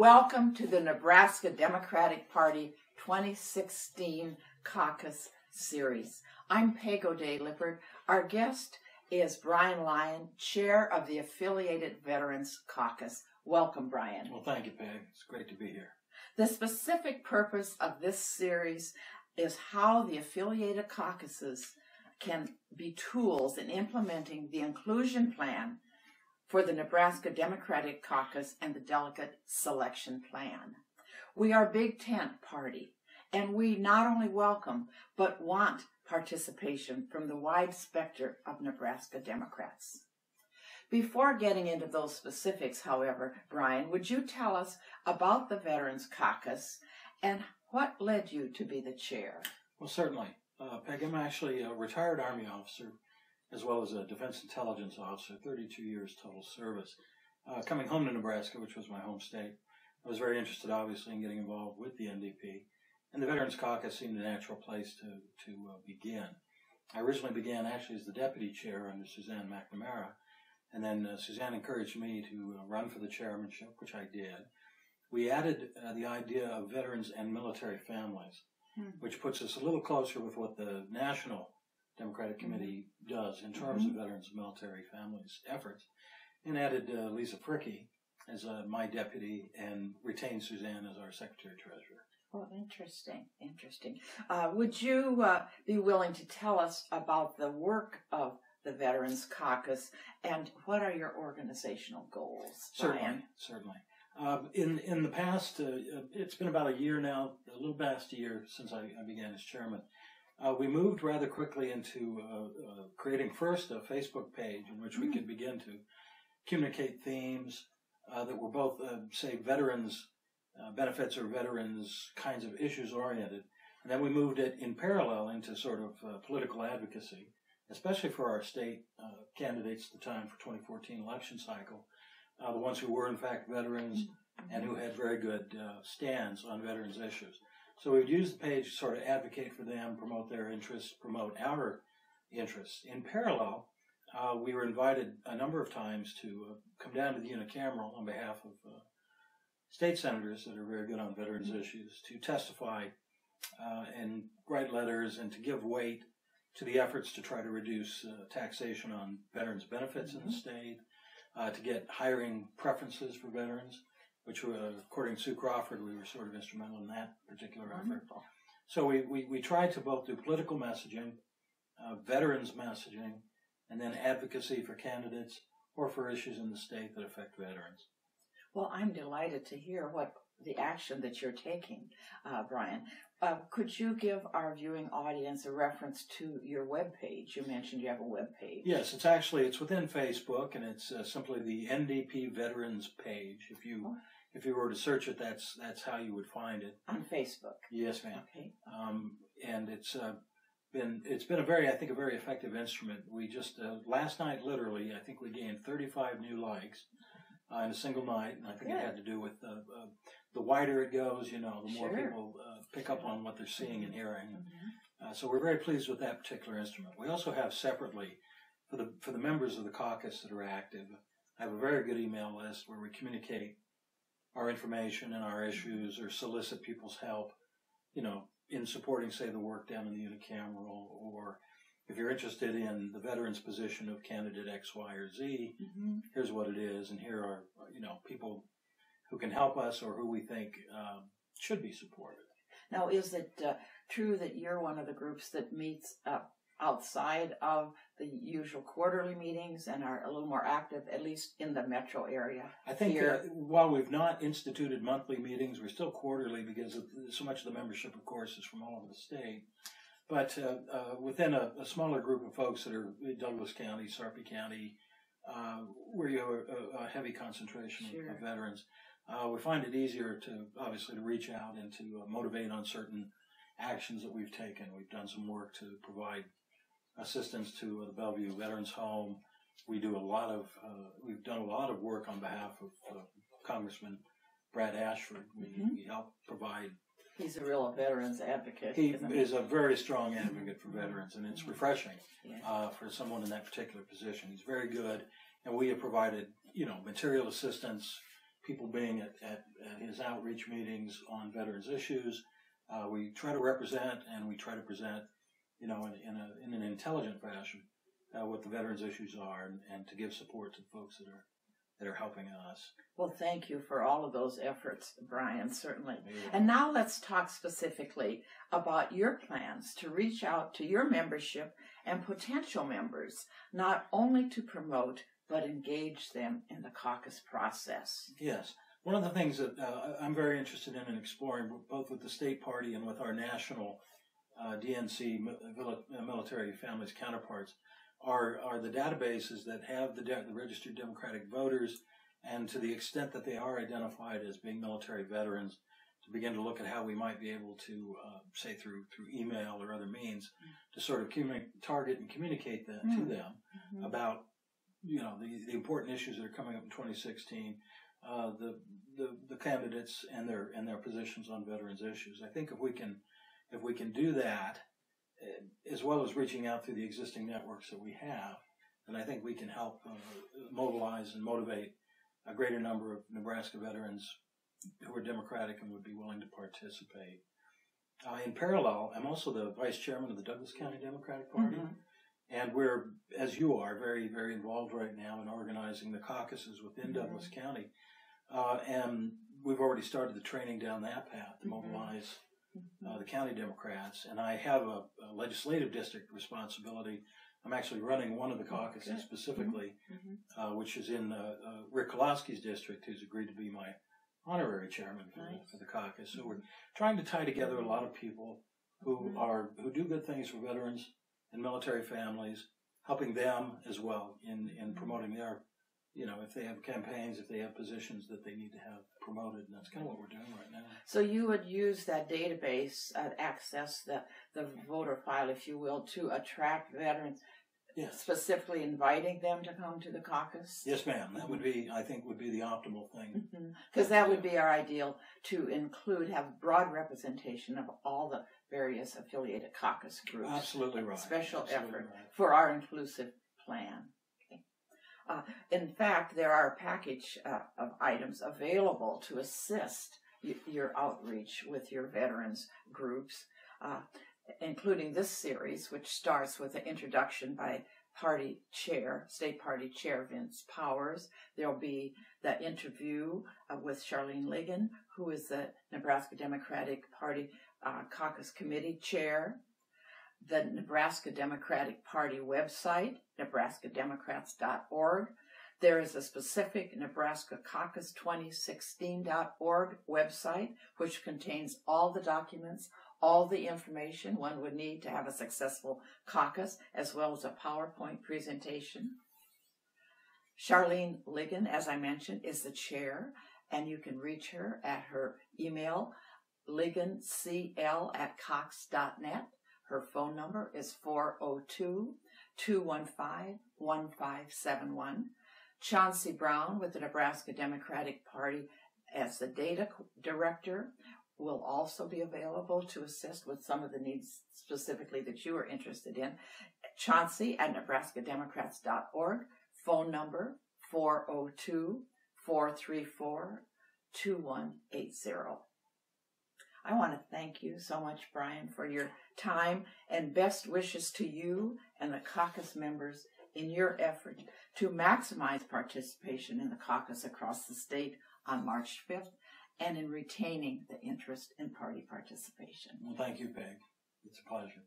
Welcome to the Nebraska Democratic Party 2016 Caucus Series. I'm Peg O'Day Lippert. Our guest is Brian Lyon, Chair of the Affiliated Veterans Caucus. Welcome, Brian. Well, thank you, Peg. It's great to be here. The specific purpose of this series is how the affiliated caucuses can be tools in implementing the inclusion plan for the Nebraska Democratic Caucus and the delegate selection plan. We are Big Tent Party, and we not only welcome but want participation from the wide spectrum of Nebraska Democrats. Before getting into those specifics, however, Brian, would you tell us about the Veterans Caucus and what led you to be the chair? Well, certainly. Peg, I'm actually a retired Army officer as well as a Defense Intelligence officer, 32 years total service. Coming home to Nebraska, which was my home state, I was very interested, obviously, in getting involved with the NDP, and the Veterans Caucus seemed a natural place to begin. I originally began actually as the deputy chair under Suzanne McNamara, and then Suzanne encouraged me to run for the chairmanship, which I did. We added the idea of veterans and military families, which puts us a little closer with what the National Democratic Committee does in terms of veterans and military families efforts, and added Lisa Fricky as my deputy and retained Suzanne as our secretary-treasurer. Oh, interesting, interesting. Would you be willing to tell us about the work of the Veterans Caucus and what are your organizational goals, Brian? Certainly. In the past, it's been about a year now, a little past a year since I began as chairman. We moved rather quickly into creating first a Facebook page in which we could begin to communicate themes that were both, say, veterans benefits or veterans kinds of issues oriented. And then we moved it in parallel into sort of political advocacy, especially for our state candidates at the time for 2014 election cycle, the ones who were in fact veterans and who had very good stands on veterans issues. So we've used the page to sort of advocate for them, promote their interests, promote our interests. In parallel, we were invited a number of times to come down to the unicameral on behalf of state senators that are very good on veterans issues to testify and write letters and to give weight to the efforts to try to reduce taxation on veterans' benefits in the state, to get hiring preferences for veterans, which were, according to Sue Crawford, we were sort of instrumental in that particular effort. So we tried to both do political messaging, veterans messaging, and then advocacy for candidates or for issues in the state that affect veterans. Well, I'm delighted to hear what the action that you're taking, Brian. Could you give our viewing audience a reference to your webpage? You mentioned you have a webpage. Yes, it's within Facebook, and it's simply the NDP Veterans page. If you were to search it, that's how you would find it. On Facebook. Yes, ma'am. Okay. And it's been a very effective instrument. We just last night, literally, I think we gained 35 new likes in a single night, and I think it had to do with the wider it goes, the more people pick up on what they're seeing and hearing. So we're very pleased with that particular instrument. We also have separately, for the members of the caucus that are active, I have a very good email list where we communicate our information and our issues or solicit people's help, in supporting, say, the work down in the unicameral, or if you're interested in the veterans position of candidate X, Y, or Z, here's what it is, and here are, people who can help us or who we think should be supported. Now, is it true that you're one of the groups that meets outside of the usual quarterly meetings and are a little more active, at least in the metro area? I think while we've not instituted monthly meetings, we're still quarterly because so much of the membership, of course, is from all over the state. But within a smaller group of folks that are Douglas County, Sarpy County, where you have a heavy concentration of veterans, we find it easier to reach out and to motivate on certain actions that we've taken. We've done some work to provide assistance to the Bellevue Veterans Home. We've done a lot of work on behalf of Congressman Brad Ashford. We help provide. He's a real veterans advocate. He is a very strong advocate for veterans, and it's refreshing for someone in that particular position. He's very good, and we have provided, material assistance, people being at his outreach meetings on veterans issues. We try to represent and we try to present, in an intelligent fashion, what the veterans issues are, and to give support to the folks that are helping us. Well, thank you for all of those efforts, Brian, certainly. And now let's talk specifically about your plans to reach out to your membership and potential members, not only to promote, but engage them in the caucus process. Yes. One of the things that I'm very interested in exploring, both with the state party and with our national DNC military families counterparts, are the databases that have the registered Democratic voters, and to the extent that they are identified as being military veterans, to begin to look at how we might be able to, say through email or other means, to sort of target and communicate that to them about the important issues that are coming up in 2016, the candidates and their positions on veterans issues. I think if we can do that, as well as reaching out through the existing networks that we have, then I think we can help mobilize and motivate a greater number of Nebraska veterans who are Democratic and would be willing to participate. In parallel, I'm also the vice chairman of the Douglas County Democratic Party, and we're, as you are, very, very involved right now in organizing the caucuses within Douglas County, and we've already started the training down that path to mobilize the county Democrats, and I have a legislative district responsibility. I'm actually running one of the caucuses specifically, which is in Rick Kolosky's district, who's agreed to be my honorary chairman for the caucus. So we're trying to tie together a lot of people who do good things for veterans and military families, helping them as well in promoting their, if they have campaigns, if they have positions that they need to have promoted, and that's kind of what we're doing right now. So you would use that database, access the voter file, if you will, to attract veterans, specifically inviting them to come to the caucus? Yes, ma'am. That would be, I think, would be the optimal thing. Because that would be our ideal, to have broad representation of all the various affiliated caucus groups. Absolutely right. Special effort for our inclusive plan. In fact, there are a package of items available to assist your outreach with your veterans groups, including this series, which starts with an introduction by State Party Chair Vince Powers. There'll be the interview with Charlene Ligon, who is the Nebraska Democratic Party Caucus Committee Chair. The Nebraska Democratic Party website, nebraskademocrats.org. There is a specific Nebraska Caucus 2016.org website, which contains all the documents, all the information one would need to have a successful caucus, as well as a PowerPoint presentation. Charlene Ligon, as I mentioned, is the chair, and you can reach her at her email, ligoncl@cox.net. Her phone number is 402-215-1571. Chauncey Brown with the Nebraska Democratic Party as the data director will also be available to assist with some of the needs specifically that you are interested in. Chauncey at nebraskademocrats.org. Phone number 402-434-2180. I want to thank you so much, Brian, for your time, and best wishes to you and the caucus members in your effort to maximize participation in the caucus across the state on March 5th and in retaining the interest in party participation. Well, thank you, Peg. It's a pleasure.